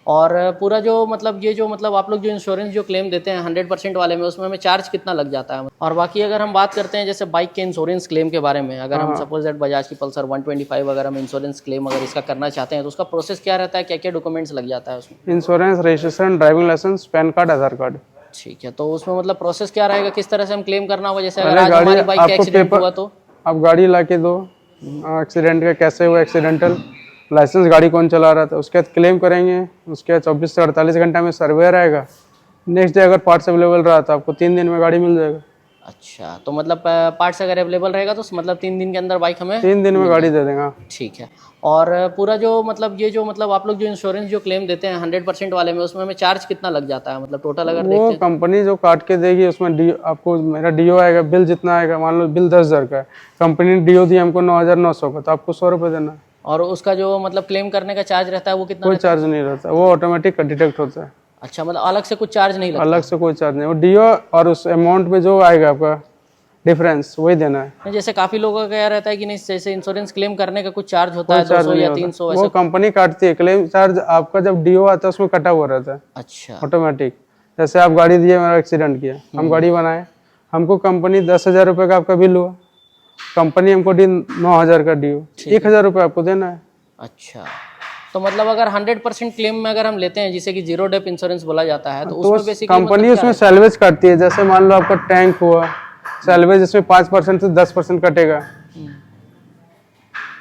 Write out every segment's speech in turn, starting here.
और पूरा जो मतलब ये जो मतलब आप लोग जो इंश्योरेंस जो क्लेम देते हैं 100% वाले में, उसमें हमें चार्ज कितना लग जाता है? और बाकी अगर हम बात करते हैं जैसे बाइक के इंश्योरेंस क्लेम के बारे में, अगर हम सपोज दैट बजाज की पल्सर 125 अगर हम इंश्योरेंस क्लेम अगर इसका करना चाहते हैं तो उसका प्रोसेस क्या रहता है, क्या क्या डॉक्यूमेंट्स लग जाता है उसमें? Insurance, registration, driving licence, PAN card, Aadhaar card. ठीक है, तो उसमें मतलब प्रोसेस क्या रहेगा, किस तरह से हम क्लेम करना होगा? जैसे अगर पहले आज गाड़ी हमारी बाइक का आपको एक्सीडेंट पेपर, हुआ तो? आप गाड़ी ला के दो, एक्सीडेंट का कैसे हुआ, एक्सीडेंटल लाइसेंस गाड़ी कौन चला रहा था, उसके बाद क्लेम करेंगे। उसके बाद 24 से 48 घंटा में सर्वेयर आएगा। नेक्स्ट डे अगर पार्ट्स अवेलेबल रहा तो आपको 3 दिन में गाड़ी मिल जाएगा। अच्छा, तो मतलब पार्ट्स अगर अवेलेबल रहेगा तो मतलब 3 दिन के अंदर बाइक हमें 3 दिन में मिल गाड़ी जाएगी। दे देंगे। ठीक है। और पूरा जो मतलब ये जो मतलब आप लोग जो इंश्योरेंस जो क्लेम देते हैं 100% वाले में, उसमें हमें चार्ज कितना लग जाता है, मतलब टोटल अगर वो देखते हैं तो? कंपनी जो काट के देगी उसमें डी आपको मेरा डीओ आएगा, बिल जितना आएगा, मान लो बिल 10,000 का है, कंपनी ने डीओ दिया हमको 9,900 का, तो आपको 100 रुपये देना है। और उसका जो मतलब क्लेम करने का चार्ज रहता है वो कितना कोई रहता है? चार्ज नहीं रहता, वो ऑटोमेटिक डिटेक्ट होता है। अच्छा, मतलब अलग से कुछ चार्ज नहीं लगता? अलग से कोई चार्ज नहीं, वो डीओ और उस अमाउंट में जो आएगा आपका डिफरेंस वही देना है। नहीं, जैसे काफी लोगों का क्या रहता है कि नहीं, जैसे इंश्योरेंस क्लेम करने का कुछ चार्ज होता कोई है, चार्ज 200 नहीं या होता, 300 वो ऐसा? कंपनी काटती है। क्लेम चार्ज आपका जब डीओ आता है उसमें कटा हुआ रहता है अच्छा। ऑटोमेटिक। जैसे आप गाड़ी दिए, मेरा एक्सीडेंट किया, हम गाड़ी बनाए, हमको कंपनी 10,000 रुपये का आपका बिल हुआ, कंपनी हमको दी 9,000 का डीओ, 1,000 रुपये आपको देना है। अच्छा, तो मतलब अगर 100% क्लेम में अगर हम लेते हैं जिसे कि जीरो डेप इंश्योरेंस बोला जाता है, तो तो उसमें बेसिकली कंपनी मतलब क्या उसमें सैलवेज काटती है। जैसे मान लो आपका टैंक हुआ, सैलवेज इसमें 5% से 10% कटेगा,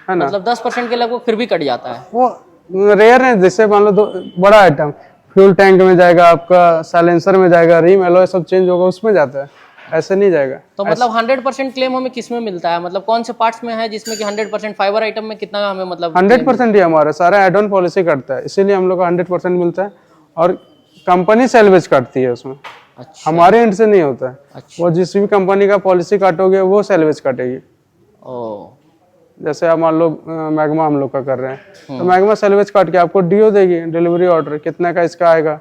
है ना। मतलब 10% के लगभग फिर भी कट जाता है? वो रेयर है। जैसे मान लो बड़ा आइटम फ्यूल टैंक में जाएगा, आपका साइलेंसर में जाएगा, रिम एलॉय सब चेंज होगा, उसमें जाता है, ऐसे नहीं जाएगा। तो मतलब 100% क्लेम हमें किस में मिलता है, मतलब कौन से पार्ट्स में है जिसमें कि 100%? फाइबर आइटम में कितना हमें मतलब 100% ही हमारा सारा एड ऑन पॉलिसी करता है, इसीलिए हम लोग को 100% मिलता है। और कंपनी सैलवेज काटती है उसमें, अच्छा। हमारे एंड से नहीं होता है। अच्छा। वो जिस भी कंपनी का पॉलिसी काटोगे वो सैलवेज काटेगी। ओ। जैसे आप मान लो मैग्मा हम लोग का कर रहे हैं, तो मैग्मा सैलवेज काट के आपको डीओ देगी, डिलीवरी ऑर्डर कितना का इसका आएगा,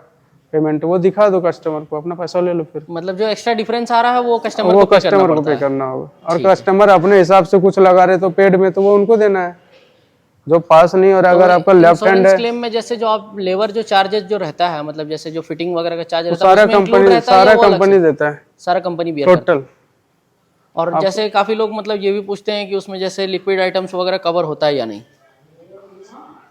पेमेंट वो दिखा दो कस्टमर को, अपना पैसा ले लो। फिर मतलब जो एक्स्ट्रा डिफरेंस आ रहा है वो कस्टमर वो को पे करना कस्टमर को पड़ता पे है? करना होगा। और कस्टमर अपने हिसाब से कुछ लगा रहे तो पेड में, तो वो उनको देना है जो पास नहीं। और अगर आपका लेफ्ट हैंड इंश्योरेंस है, क्लेम में जैसे जो आप लेबर जो चार्जेस जो रहता है, मतलब जैसे जो फिटिंग वगैरह का चार्ज वो रहता है सारा उसमें इंक्लूड कंपनी रहता है या वो अलग से? देता है, सारा कंपनी बियर करता है? टोटल। और जैसे काफी लोग मतलब ये भी पूछते हैं कि उसमें जैसे लिक्विड आइटम्स वगैरह कवर होता है या नहीं?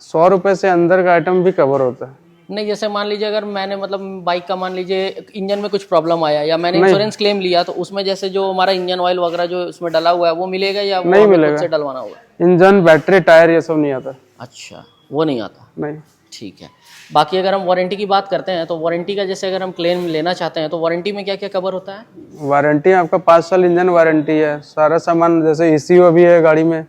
100 रुपए से अंदर का आइटम भी कवर होता है। नहीं, जैसे मान लीजिए अगर मैंने मतलब बाइक का मान लीजिए इंजन में कुछ प्रॉब्लम आया या मैंने नहीं। इंश्योरेंस क्लेम लिया, तो उसमें जैसे जो हमारा इंजन ऑयल वगैरह जो उसमें डला हुआ है वो मिलेगा या वो नहीं हमें खुद मिलेगा, से डलवाना होगा? इंजन, बैटरी, टायर ये सब नहीं आता। अच्छा, वो नहीं आता? नहीं। ठीक है। बाकी अगर हम वारंटी की बात करते हैं तो वारंटी का जैसे अगर हम क्लेम लेना चाहते हैं तो वारंटी में क्या क्या कवर होता है? वारंटी आपका 5 साल इंजन वारंटी है, सारा सामान। जैसे ईसीयू अभी है गाड़ी में,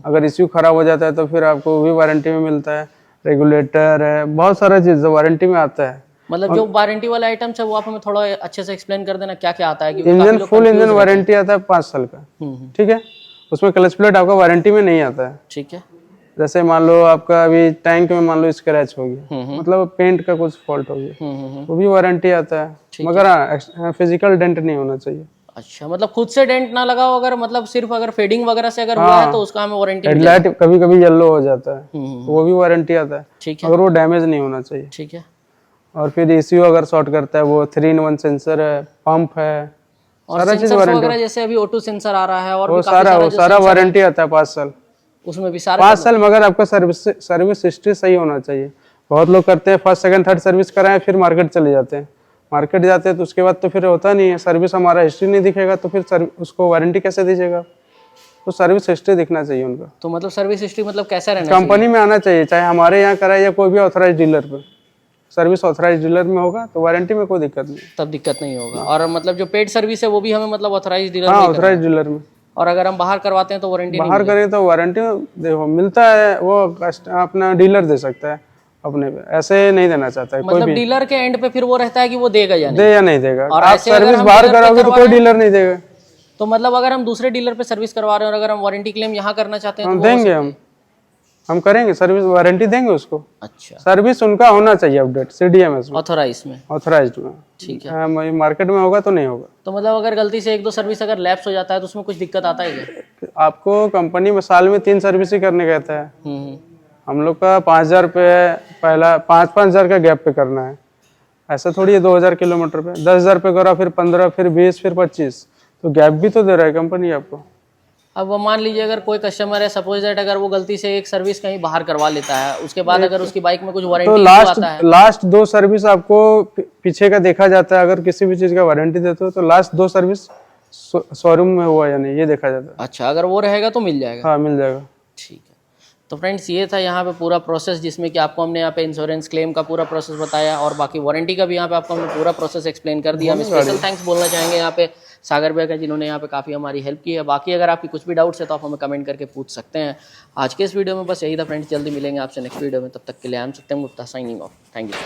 अगर ईसीयू खराब हो जाता है तो फिर आपको वो भी वारंटी में मिलता है। रेगुलेटर है, बहुत सारा चीज़ वारंटी में आता है। मतलब जो वारंटी वाला आइटम्स है वो आप हमें थोड़ा अच्छे से एक्सप्लेन कर देना क्या क्या आता है, क्योंकि काफी इंजन लोग फुल confuse इंजन रहते हैं। वारंटी आता है 5 साल का, ठीक है। उसमें क्लच प्लेट आपका वारंटी में नहीं आता है। ठीक है। जैसे मान लो आपका अभी टैंक में मान लो स्क्रैच हो गया, मतलब पेंट का कुछ फॉल्ट हो गया, वो भी वारंटी आता है। मगर हाँ, फिजिकल डेंट नहीं होना चाहिए। अच्छा, मतलब खुद से डेंट ना लगाओ, अगर मतलब सिर्फ अगर फेडिंग वगैरह से अगर हुआ है तो उसका हमें वारंटी मिलेगी? हेडलाइट कभी कभी येलो हो जाता है, वो भी वारंटी आता है, ठीक है। मगर वो डैमेज नहीं होना चाहिए। ठीक है। और फिर ईसीयू अगर शॉर्ट करता है, वो 3-in-1 सेंसर है, पंप है, और सारा चीज सेंसर्स वारंटी। वगैरह जैसे अभी ऑटो सेंसर आ रहा है और भी वो काफी सारा जो सारा सेंसर है, वारंटी आता है 5 साल। उसमें भी सारे 5 साल, मगर आपका सर्विस हिस्ट्री सही होना चाहिए। बहुत लोग करते हैं फर्स्ट सेकंड थर्ड सर्विस कराएं फिर मार्केट चले जाते हैं। मार्केट जाते हैं तो उसके बाद तो फिर होता नहीं है सर्विस, हमारा हिस्ट्री नहीं दिखेगा तो फिर उसको वारंटी कैसे दीजिएगा। तो सर्विस हिस्ट्री दिखना चाहिए उनका। तो मतलब सर्विस हिस्ट्री मतलब कैसा रहना चाहिए? कंपनी में आना चाहिए, चाहे हमारे यहाँ कराए या कोई भी ऑथराइज डीलर पे। सर्विस ऑथराइज डीलर में होगा तो वारंटी में कोई दिक्कत नहीं। तब दिक्कत नहीं होगा। और मतलब जो पेड सर्विस है वो भी हमें मतलब ऑथराइज डीलर हाँ, में ही करना ऑथराइज है? डीलर में। और अगर हम बाहर करवाते हैं तो वारंटी नहीं बाहर मिलेगी? करें तो वारंटी देखो मिलता है, वो अपना डीलर दे सकता है अपने पे, ऐसे नहीं देना चाहता है कोई मतलब भी। डीलर के एंड पे फिर वो रहता है कि वो देगा या नहीं? दे या नहीं देगा। और आप ऐसे अगर सर्विस हम बाहर डीलर पे कराओगे तो करवा कोई रहे हैं, डीलर नहीं देगा। तो मतलब अगर हम दूसरे डीलर पे सर्विस करवा रहे हैं और अगर हम वारंटी क्लेम यहाँ करना चाहते हैं तो हम वो हो देंगे, सकता है? हम करेंगे सर्विस, वारंटी देंगे उसको। अच्छा, सर्विस उनका होना चाहिए अपडेट सीडीएमएस में, ऑथराइज में? ऑथराइज्ड में। ठीक है। मार्केट में होगा तो नहीं होगा। तो मतलब अगर गलती से एक दो सर्विस अगर लैप्स हो जाता है तो उसमें कुछ दिक्कत आता है क्या? आपको कंपनी में साल में 3 सर्विस ही करने कहता है। हम लोग का 5,000 पे है, पहला 5,000 का गैप पे करना है। ऐसा थोड़ी है 2,000 किलोमीटर पे 10,000 पे करा, फिर 15, फिर 20, फिर 25, तो गैप भी तो दे रहा है कंपनी आपको। अब वो मान लीजिए अगर कोई कस्टमर है, सपोज दैट अगर वो गलती से एक सर्विस कहीं बाहर करवा लेता है, उसके बाद अगर उसकी बाइक में कुछ तो वारंटी आता है, लास्ट 2 सर्विस आपको पीछे का देखा जाता है। अगर किसी भी चीज़ का वारंटी देते हो तो लास्ट 2 सर्विस शोरूम में हुआ या नहीं, ये देखा जाता है। अच्छा, अगर वो रहेगा तो मिल जाएगा। हाँ, मिल जाएगा। ठीक है। तो फ्रेंड्स, ये था यहाँ पे पूरा प्रोसेस, जिसमें कि आपको हमने यहाँ पे इंश्योरेंस क्लेम का पूरा प्रोसेस बताया, और बाकी वारंटी का भी यहाँ पे आपको हमने पूरा प्रोसेस एक्सप्लेन कर दिया। हम स्पेशल थैंक्स बोलना चाहेंगे यहाँ पे सागर भैया का, जिन्होंने यहाँ पे काफ़ी हमारी हेल्प की है। बाकी अगर आपकी कुछ भी डाउट्स है तो आप हमें कमेंट करके पूछ सकते हैं। आज के इस वीडियो में बस यही था फ्रेंड्स, जल्दी मिलेंगे आपसे नेक्स्ट वीडियो में, तब तक के लिए I am Satyam Gupta signing off. Thank you.